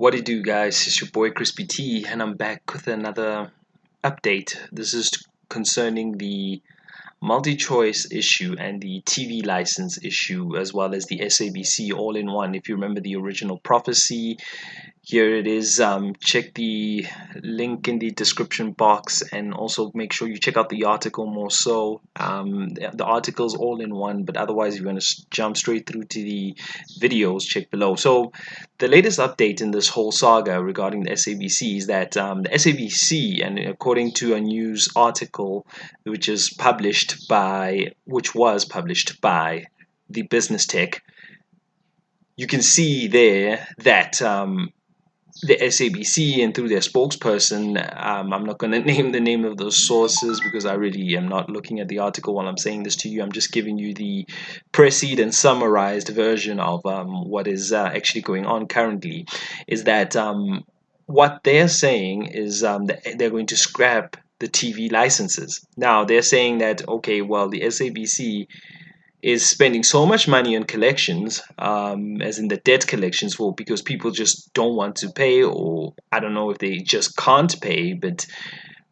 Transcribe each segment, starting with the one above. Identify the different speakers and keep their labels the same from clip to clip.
Speaker 1: What it do, guys? It's your boy Crispy T, and I'm back with another update. This is concerning the multi-choice issue and the TV license issue, as well as the SABC all in one. If you remember the original prophecy, here it is. Check the link in the description box, and also make sure you check out the article more so. The article's all in one, but otherwise, if you want to jump straight through to the videos, check below. So, the latest update in this whole saga regarding the SABC is that the SABC, and according to a news article which was published by the Business Tech, you can see there that the SABC, and through their spokesperson, I'm not going to name the name of those sources because I really am not looking at the article while I'm saying this to you. I'm just giving you the pressed and summarized version of what is actually going on currently. Is that what they're saying is that they're going to scrap the TV licenses. Now they're saying that, okay, well, the SABC is spending so much money on collections, as in the debt collections, because people just don't want to pay, or I don't know if they just can't pay, but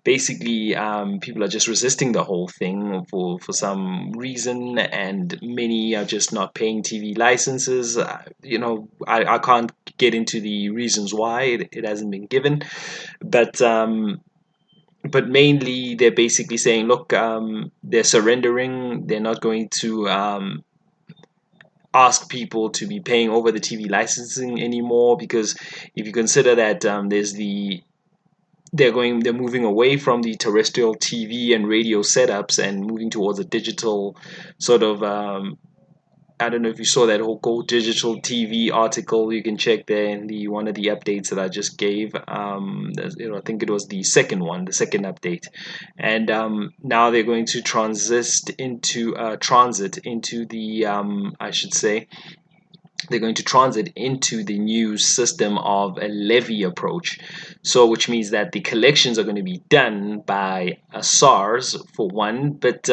Speaker 1: basically people are just resisting the whole thing for some reason, and many are just not paying TV licenses. I can't get into the reasons why it hasn't been given, but mainly they're basically saying, look, they're surrendering. They're not going to ask people to be paying over the TV licensing anymore, because if you consider that they're moving away from the terrestrial TV and radio setups and moving towards a digital sort of I don't know if you saw that whole Go Digital TV article. You can check there in the one of the updates that I just gave. I think it was the second one, the second update, and now they're going to transit into the I should say they're going to transit into the new system of a levy approach. So, which means that the collections are going to be done by a SARS for one. But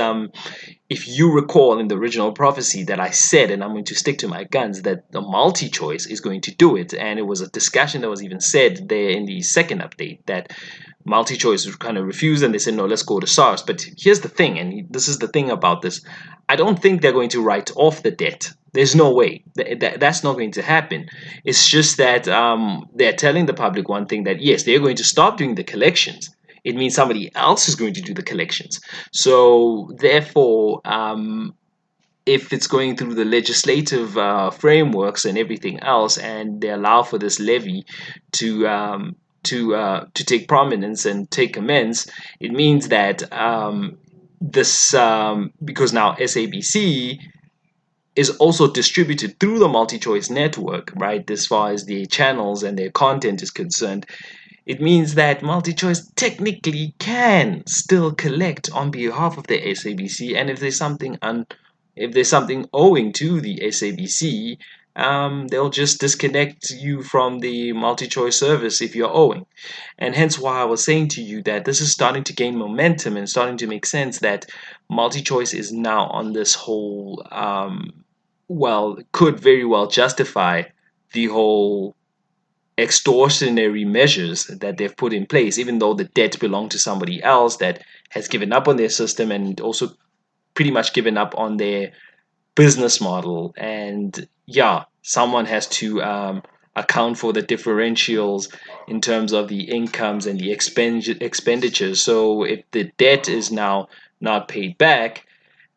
Speaker 1: if you recall in the original prophecy that I said, and I'm going to stick to my guns, that the multi-choice is going to do it. And it was a discussion that was even said there in the second update that multi-choice kind of refused, and they said, no, let's go to SARS. But here's the thing, and this is the thing about this. I don't think they're going to write off the debt. There's no way. That's not going to happen. It's just that they're telling the public one thing, that yes, they're going to stop doing the collections. It means somebody else is going to do the collections. So therefore, if it's going through the legislative frameworks and everything else, and they allow for this levy to take prominence and take amends, it means that because now SABC is also distributed through the multi-choice network, right? As far as the channels and their content is concerned, it means that multi-choice technically can still collect on behalf of the SABC, and if there's something owing to the SABC, they'll just disconnect you from the multi-choice service if you're owing. And hence why I was saying to you that this is starting to gain momentum and starting to make sense, that multi-choice is now on this whole could very well justify the whole extortionary measures that they've put in place, even though the debt belonged to somebody else that has given up on their system, and also pretty much given up on their business model. And yeah, someone has to account for the differentials in terms of the incomes and the expenditures. So if the debt is now not paid back,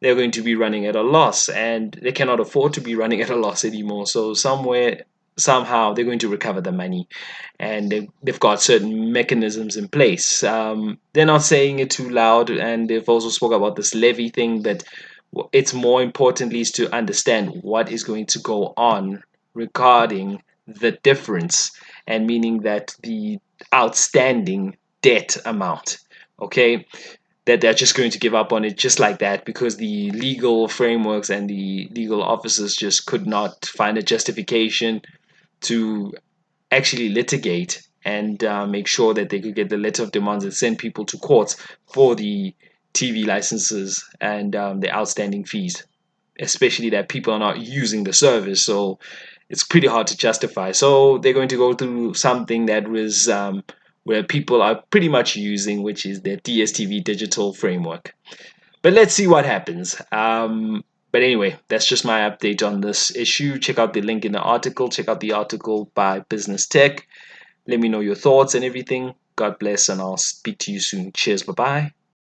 Speaker 1: they're going to be running at a loss, and they cannot afford to be running at a loss anymore. So somehow they're going to recover the money, and they've got certain mechanisms in place. They're not saying it too loud, and they've also spoke about this levy thing, but it's more importantly is to understand what is going to go on regarding the difference, and meaning that the outstanding debt amount, okay, that they're just going to give up on it just like that, because the legal frameworks and the legal officers just could not find a justification to actually litigate and make sure that they could get the letter of demands and send people to courts for the TV licenses and the outstanding fees, especially that people are not using the service. So it's pretty hard to justify. So they're going to go through something that was where people are pretty much using, which is their DSTV digital framework. But let's see what happens. But anyway, that's just my update on this issue. Check out the link in the article. Check out the article by Business Tech. Let me know your thoughts and everything. God bless, and I'll speak to you soon. Cheers. Bye bye.